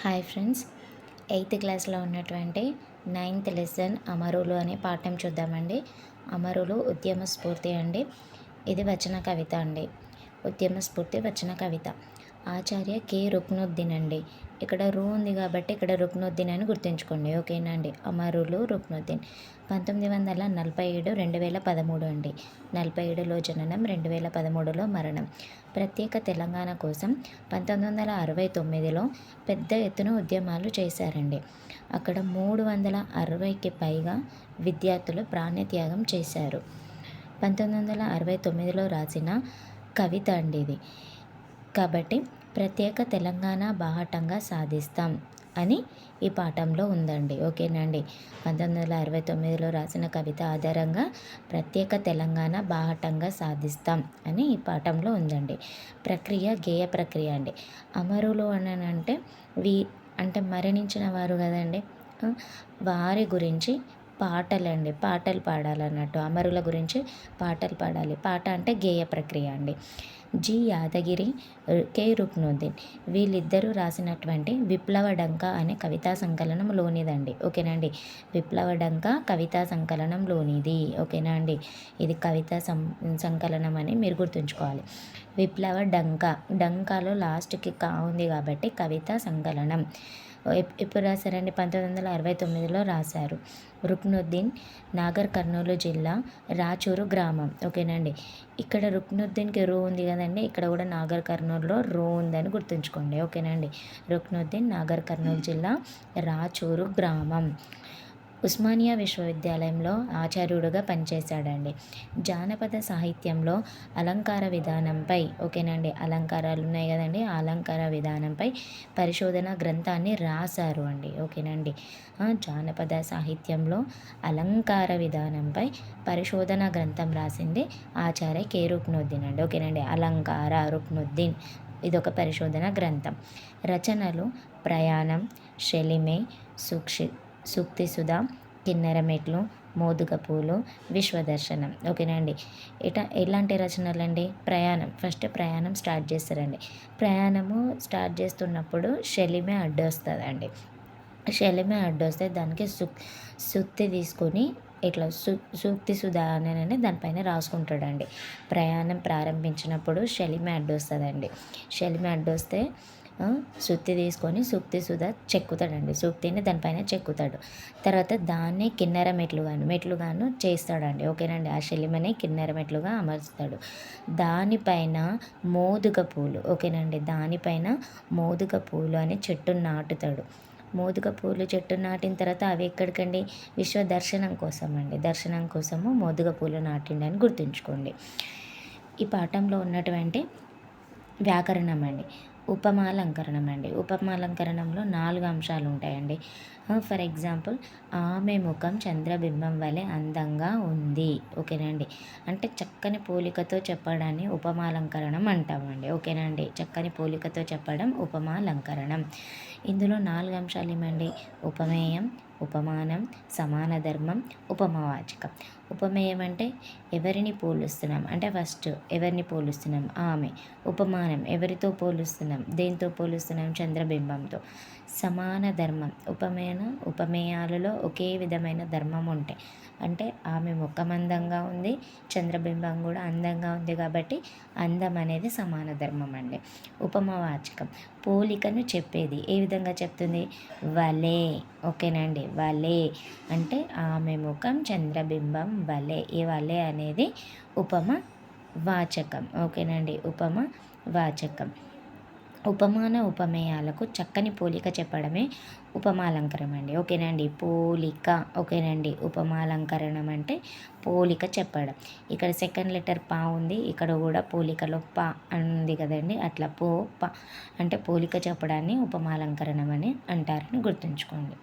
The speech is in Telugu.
హాయ్ ఫ్రెండ్స్, ఎయిత్ క్లాస్లో ఉన్నటువంటి నైన్త్ లెసన్ అమరులు అనే పాఠం చూద్దామండి. అమరులు ఉద్యమ స్ఫూర్తి అండి. ఇది వచన కవిత అండి. ఉద్యమ స్ఫూర్తి వచన కవిత. ఆచార్య కె రుక్నుద్దీన్ అండి. ఇక్కడ ఉంది కాబట్టి ఇక్కడ రుక్నుద్దీన్ అని గుర్తుంచుకోండి. ఓకేనా అండి. అమరులు రుక్నుద్దీన్ 1947 2013 అండి. 47లో జననం, 2013లో మరణం. ప్రత్యేక తెలంగాణ కోసం 1969లో పెద్ద ఎత్తున ఉద్యమాలు చేశారండి. అక్కడ 360కి పైగా విద్యార్థులు ప్రాణత్యాగం చేశారు. 1969లో రాసిన కవిత అండి ఇది. కాబట్టి ప్రత్యేక తెలంగాణ బాహటంగా సాధిస్తాం అని ఈ పాఠంలో ఉందండి. ఓకేనండి. 1969లో రాసిన కవిత ఆధారంగా ప్రత్యేక తెలంగాణ బాహటంగా సాధిస్తాం అని ఈ పాఠంలో ఉందండి. ప్రక్రియ గేయ ప్రక్రియ అండి. అమరులు అంటే అంటే మరణించిన వారు కదండి. వారి గురించి పాటలండి, పాటలు పాడాలన్నట్టు. అమరుల గురించి పాటలు పాడాలి. పాట అంటే గేయ ప్రక్రియ అండి. జి యాదగిరి, కె రుక్నుద్దీన్ వీళ్ళిద్దరూ రాసినటువంటి విప్లవ డంక అనే కవితా సంకలనంలోనిదండి. ఓకేనండి. విప్లవ డంక కవితా సంకలనంలోనిది. ఓకేనా అండి. ఇది కవితా సంకలనం అని మీరు గుర్తుంచుకోవాలి. విప్లవ డంక, డంకాలో లాస్ట్కి కా ఉంది కాబట్టి కవితా సంకలనం. ఎప్పుడు రాశారండి? 1969లో రాశారు. రుక్నుద్దీన్ నాగర్ కర్నూలు జిల్లా రాచూరు గ్రామం. ఓకేనండి. ఇక్కడ రుక్నుద్దీన్కి ఉంది కదండి. ఇక్కడ కూడా నాగర్ కర్నూలులో ఉందని గుర్తుంచుకోండి. ఓకేనండి. రుక్నుద్దీన్ నాగర్ కర్నూలు జిల్లా రాచూరు గ్రామం. ఉస్మానియా విశ్వవిద్యాలయంలో ఆచార్యుడుగా పనిచేశాడండి. జానపద సాహిత్యంలో అలంకార విధానంపై, ఓకేనండి, అలంకారాలు ఉన్నాయి కదండి, ఆ అలంకార విధానంపై పరిశోధన గ్రంథాన్ని రాశారు అండి. ఓకేనండి. జానపద సాహిత్యంలో అలంకార విధానంపై పరిశోధన గ్రంథం రాసింది ఆచార్య కె రుక్నుద్దీన్ అండి. ఓకేనండి. అలంకార రుక్నుద్దీన్ ఇదొక పరిశోధన గ్రంథం. రచనలు ప్రయాణం, షెలిమే, సూక్తిసుధ, కిన్నెరమెట్లు, మోదుగపూలు, విశ్వదర్శనం. ఓకేనండి. ఎలాంటి రచనలండి? ప్రయాణం. ఫస్ట్ ప్రయాణం స్టార్ట్ చేస్తారండి. ప్రయాణము స్టార్ట్ చేస్తున్నప్పుడు షెలిమే అడ్డొస్తుందండి. షెలిమే అడ్డొస్తే దానికి సుత్తి తీసుకొని ఇట్లా సూక్తిసుధ అని దానిపైన రాసుకుంటాడండి. ప్రయాణం ప్రారంభించినప్పుడు షెలిమే అడ్డొస్తుందండి. షెలిమే అడ్డొస్తే సుత్తి తీసుకొని సూక్తిసుధ చెక్కుతాడండి. సూక్తిని దానిపైన చెక్కుతాడు. తర్వాత దాన్ని కిన్నెర మెట్లుగాను చేస్తాడండి. ఓకేనండి. ఆ షెలిమని కిన్నెర మెట్లుగా అమర్చుతాడు. దానిపైన మోదుగ పూలు, ఓకేనండి, దానిపైన మోదుగ పూలు అనే చెట్టు నాటుతాడు. మోదుగ పూలు చెట్టు నాటిన తర్వాత అవి ఎక్కడికండి? విశ్వ దర్శనం కోసం అండి. దర్శనం కోసము మోదుగ పూలు నాటిండని గుర్తుంచుకోండి. ఈ పాఠంలో ఉన్నటువంటి వ్యాకరణం అండి. ఉపమాలంకరణం అండి. ఉపమాలంకరణంలో 4 అంశాలు ఉంటాయండి. ఫర్ ఎగ్జాంపుల్, ఆమె ముఖం చంద్రబింబం వలె అందంగా ఉంది. ఓకేనండి. అంటే చక్కని పోలికతో చెప్పడాన్ని ఉపమాలంకరణం అంటామండి. ఓకేనండి. చక్కని పోలికతో చెప్పడం ఉపమాలంకరణం. ఇందులో 4 అంశాలు ఏమండి? ఉపమేయం, ఉపమానం, సమాన ధర్మం, ఉపమావాచకం. ఉపమేయం అంటే ఎవరిని పోలుస్తున్నాం అంటే ఫస్ట్ ఎవరిని పోలుస్తున్నాం? ఆమె. ఉపమానం ఎవరితో పోలుస్తున్నాం? దేంతో పోలుస్తున్నాం? చంద్రబింబంతో. సమాన ధర్మం, ఉపమేయాలలో ఒకే విధమైన ధర్మం ఉంటాయి. అంటే ఆమె ముఖం అందంగా ఉంది, చంద్రబింబం కూడా అందంగా ఉంది కాబట్టి అందం అనేది సమాన ధర్మం అండి. ఉపమావాచకం పోలికను చెప్పేది. ఏ విధంగా చెప్తుంది? వలే. ఓకేనండి. వలే అంటే ఆమె ముఖం చంద్రబింబం వలె. ఈ వలె అనేది ఉపమ వాచకం. ఓకేనండి. ఉపమ వాచకం. ఉపమాన ఉపమేయాలకు చక్కని పోలిక చెప్పడమే ఉపమాలంకరణం అండి. ఓకేనండి. పోలిక. ఓకేనండి. ఉపమాలంకరణం అంటే పోలిక చెప్పడం. ఇక్కడ సెకండ్ లెటర్ పా ఉంది, ఇక్కడ కూడా పోలికలో పా ఉంది కదండి. అట్లా పా అంటే పోలిక చెప్పడాన్ని ఉపమాలంకరణం అని అంటారని గుర్తుంచుకోండి.